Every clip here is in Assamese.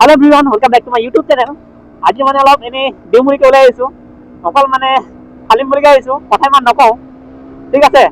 Hello everyone welcome back to my YouTube channel. आज মানে অলপ এনে দেউমুৰিকে ওলাই আহিছো, অকল মানে খালিম বুলিকে আহিছো, কথা ইমান নকওঁ, ঠিক আছে।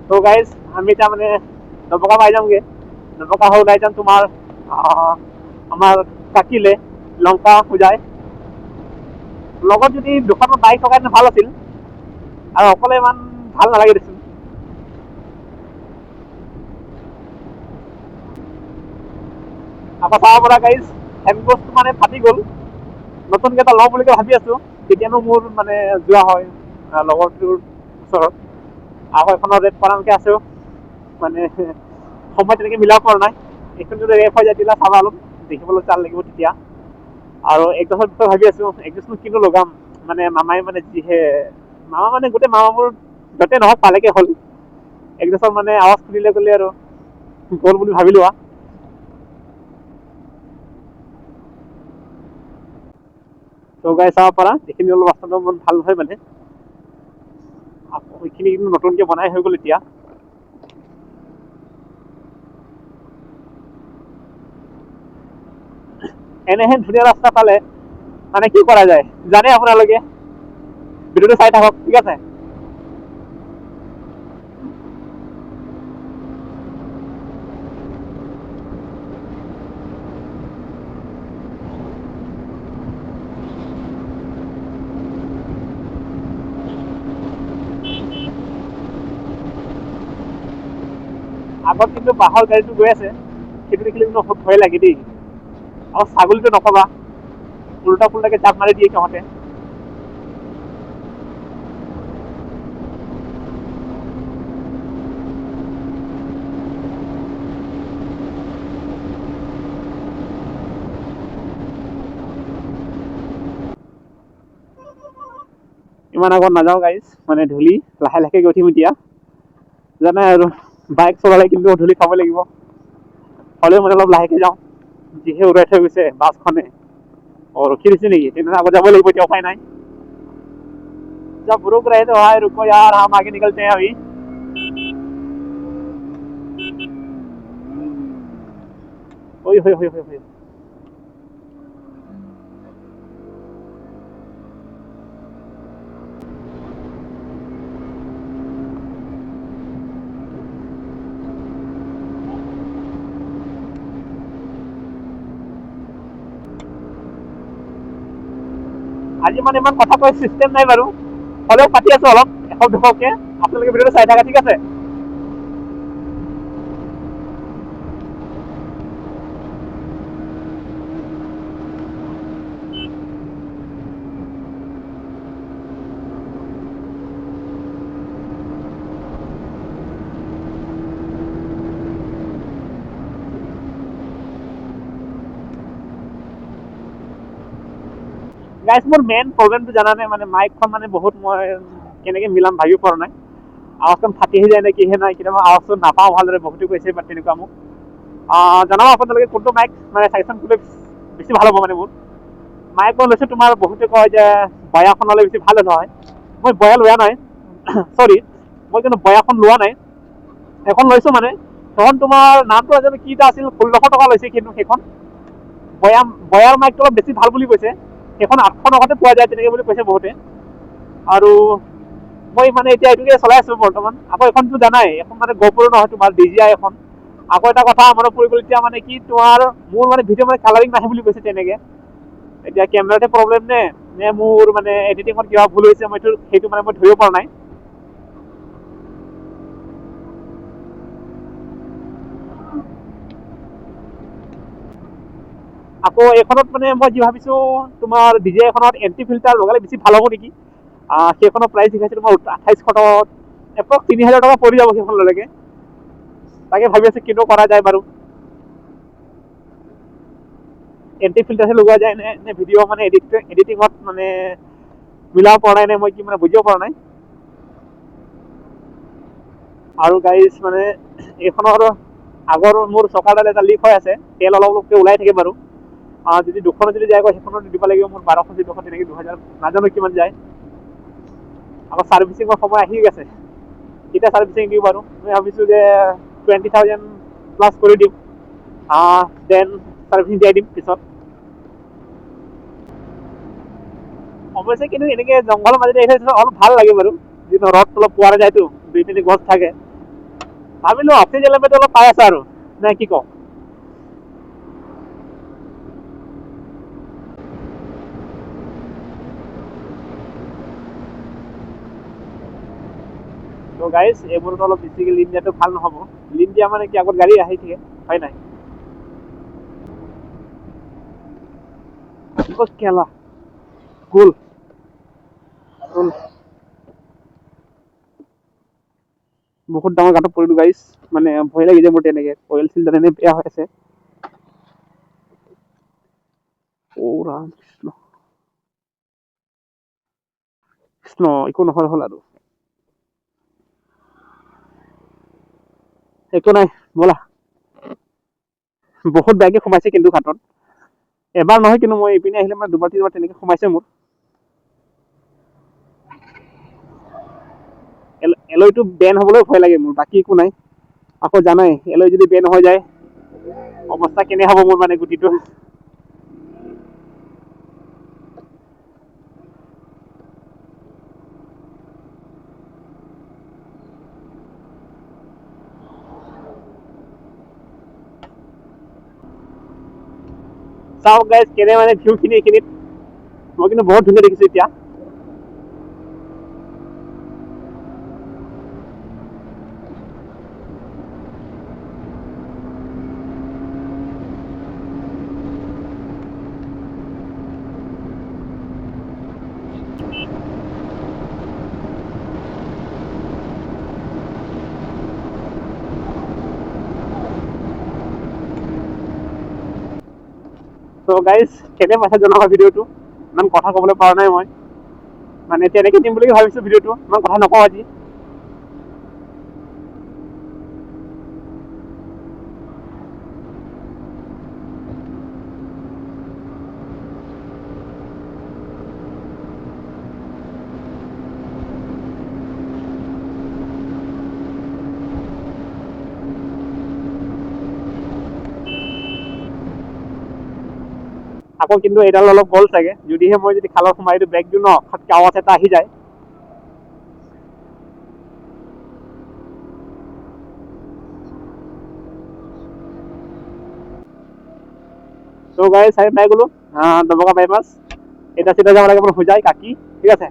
তো গাইজ আমি এতিয়া মানে নবকা পাই যামগে। নবকা হৈ ওলাই যাম তোমাৰ আমাৰ কাকিলে লংকা পূজাই। লগত যদি দুখনমান বাইক থকাই ভাল আছিল, আৰু অকলে ইমান ভাল নালাগে দেচোন। আকৌ চাব পৰা গাইজ হেণ্ডবক্সটো মানে ফাটি গ'ল, নতুনকৈ এটা লওঁ বুলিকে ভাবি আছো। কেতিয়ানো মোৰ মানে যোৱা হয় লগৰটোৰ ওচৰত। আকৌ এখনৰ ৰেট কৰানকৈ আছো, মানে সময় তেনেকৈ মিলাব পৰা নাই। এইখন যদি ৰেপ হৈ যায় তেতিয়া চাবা অলপ দেখিবলৈ চাল লাগিব তেতিয়া। আৰু একজোৰ বিষয়ে ভাবি আছো, একজোৰনো কিনো লগাম, মানে মামাই মানে যিহে মামা মানে গোটেই মামাবোৰ য'তে নহওক পালেকে হ'ল। একজোৰ মানে আৱাজ শুনিলে গ'লে আৰু গ'ল বুলি ভাবি লোৱা। তো গাই চাব পাৰা, এইখিনি অলপ ৰাস্তাটো ইমান ভাল নহয় মানে, এইখিনি কিন্তু নতুনকৈ বনাই হৈ গ'ল এতিয়া। এনেহেন ধুনীয়া ৰাস্তা পালে মানে কি কৰা যায় জানে আপোনালোকে, ভিডিঅ'টো চাই থাকক, ঠিক আছে। আগত কিন্তু বাঁহৰ গাড়ীটো গৈ আছে, সেইটো দেখিলে কিন্তু বহুত ভয় লাগে দেই। আৰু ছাগলীটো নকবা, উল্টা পুল্টাকে জাপ মাৰি দিয়ে সিহঁতে। ইমান আগত নাযাওঁ গাইজ, মানে ধূলি লাহে লাহে গৈ উঠিম এতিয়া। জানাই আৰু বাইক চলালে কিন্তু ধূলি খাব লাগিব, হ'লেও মানে অলপ লাহেকে যাওঁ, যিহে উৰাই থৈ গৈছে বাছখনে। ৰখি দিছে নেকি, তেনেহ'লে আগত যাব লাগিব, এতিয়া উপায় নাই। जब रुक रहे तो भाई रुको यार, हम आगे निकलते हैं अभी। ओए होए होए होए होए। আজি মানে ইমান কথা কৈ চিষ্টেম নাই বাৰু, হ'লেও পাতি আছো অলপ এশ দুশকে। আপোনালোকে ভিডিঅ'টো চাই থাকা, ঠিক আছে। গাইজ মোৰ মেইন প্ৰব্লেমটো জানানে, মানে মাইকখন মানে বহুত মই কেনেকৈ মিলাম ভাবিব পৰা নাই। আৱাজখন ফাটি আহি যায় নে কিহে নাই, কেতিয়াবা আৱাজটো নাপাওঁ ভালদৰে, বহুতে কৈছে বা তেনেকুৱা মোক। জনাব আপোনালোকে কোনটো মাইক মানে চাজেশ্যন কৰিলে বেছি ভাল হ'ব। মানে মোৰ মাইক মই লৈছোঁ তোমাৰ, বহুতে কয় যে বয়াখন ল'লে বেছি ভাল হয়। মই বয়া লোৱা নাই, চৰি, মই কিন্তু বয়াখন লোৱা নাই, এখন লৈছোঁ মানে। সেইখন তোমাৰ নামটো নাজানো কি এটা আছিল, 1600 টকা লৈছে, কিন্তু সেইখন বয়াৰ মাইকটো অলপ বেছি ভাল বুলি কৈছে। সেইখন 800 টকাতে পোৱা যায় তেনেকৈ বুলি কৈছে বহুতে। আৰু মই মানে এতিয়া এইটোকে চলাই আছোঁ বৰ্তমান। আকৌ এইখনতো জানাই, এখন মানে GoPro নহয়, তোমাৰ DJI এখন। আকৌ এটা কথা মনত পৰি গ'ল এতিয়া, মানে কি তোমাৰ মোৰ মানে ভিডিঅ' মানে কালাৰিং নাহে বুলি কৈছে তেনেকৈ। এতিয়া কেমেৰাতে প্ৰব্লেম নে নে মোৰ মানে এডিটিঙত কিবা ভুল হৈছে, মই সেইটো মানে মই ধৰিব পৰা নাই। আকৌ এইখনত মানে মই যি ভাবিছোঁ, তোমাৰ DJI এখনত এণ্টি ফিল্টাৰ লগালে বেছি ভাল হ'ব নেকি। সেইখনৰ প্ৰাইচ দেখাইছে তোমাৰ 2800 টকা, এপ্ৰক্স 3000 টকা পৰি যাব সেইখন ল'লেগে। তাকে ভাবি আছোঁ কিনো কৰা যায় বাৰু। এণ্টি ফিল্টাৰহে লগোৱা যায় নে ভিডিঅ' মানে এডিটিঙত মানে মিলাব পৰা নাই নে মই কি মানে বুজিব পৰা নাই। আৰু গাইজ মানে এইখনৰ আগৰ মোৰ চকাডাল এটা লিক হৈ আছে, তেল অলপ অলপকৈ ওলাই থাকে বাৰু। যদি দুখনত যদি যায় আকৌ সেইখনত দিব লাগিব মোৰ 1200 তেনেকৈ 2000 নাজানো কিমান যায়। আকৌ ছাৰ্ভিচিঙৰ সময় আহি গৈছে, কেতিয়া ছাৰ্ভিচিং দিওঁ বাৰু। মই ভাবিছোঁ যে 20,000 প্লাছ কৰি দিম, দেন ছাৰ্ভিচিং দিয়াই দিম পিছত। অৱশ্যে কিন্তু এনেকৈ জংঘলৰ মাজতে এৰি থৈছোঁ অলপ ভাল লাগে বাৰু, যিটো ৰদ অলপ পোৱা যায়তো, 2-3 গছ থাকে। ভাবিলোঁ অক্সিজেন লেভেলটো অলপ পাই আছোঁ আৰু, নে কি কওঁ। তো গাইজ এইবোৰতো অলপ বেছিকৈ লিন দিয়াটো ভাল নহ'ব। লিন দিয়া মানে কি আগত গাড়ী আহি থাকে হয় নাই। কেলা গ'ল গ'ল, বহুত ডাঙৰ গাঁতত পৰিলোঁ গাইজ, মানে ভয় লাগি যায় মোৰ তেনেকৈ, অইল চিল্টাৰ এনে বেয়া হৈ আছে। অ' ৰাম কৃষ্ণ কৃষ্ণ, একো নহয় হ'ল আৰু, একো নাই ব'লা। বহুত বেয়াকে সোমাইছে কিন্তু ঘাটত, এবাৰ নহয় কিন্তু মই ইপিনে আহিলে মানে 2-3বাৰ তেনেকৈ সোমাইছে মোৰ। এলয়টো বেন হ'বলৈ ভয় লাগে মোৰ, বাকী একো নাই। আকৌ জানাই এলয় যদি বেন হৈ যায় অৱস্থা কেনে হ'ব মোৰ মানে গুটিটো। চাওক গাইজ কেনে মানে ভিউখিনি এইখিনিত, মই কিন্তু বহুত ধুনীয়া দেখিছোঁ এতিয়া। তো গাইজ কেনে পাইছে জনাবা ভিডিঅ'টো, ইমান কথা ক'বলৈ পৰা নাই মই, মানে তেনেকৈ দিম বুলি ভাবিছোঁ ভিডিঅ'টো, ইমান কথা নকওঁ আজি। আকৌ কিন্তু এইডাল অলপ গ'ল চাগে, যদিহে মই যদি খালত সোমাই দিওঁ ব্ৰেক দিওঁ ন, খটকৈ আৱাজ এটা আহি যায়। তো গাইজ চাই পাই গ'লো দবকা বাইপাছ, এটা চিধা যাব লাগে মোৰ হোজাই কাকি, ঠিক আছে।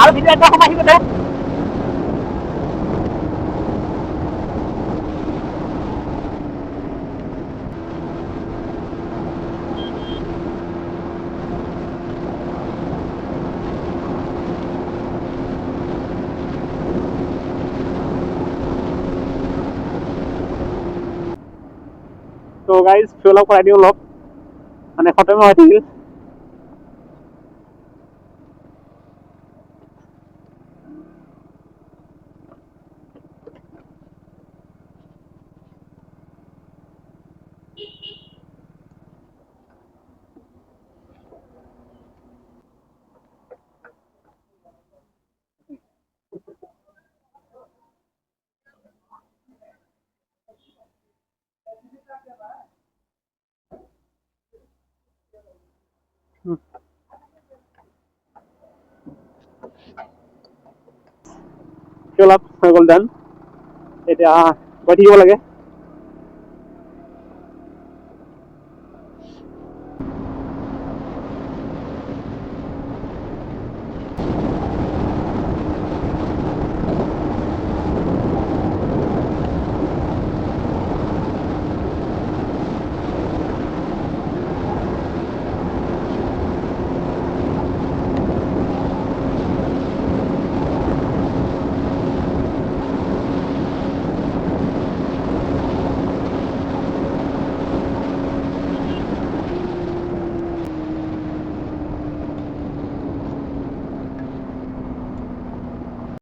আৰু ভিডিঅ' এটা সোমাই আহিব দে। তো গাইজ ফিউল আপ কৰাই দিওঁ অলপ, মানে খতমে হৈ থাকিল। ফিউল আপ হৈ গ'ল, ডান। এতিয়া গৈ থাকিব লাগে।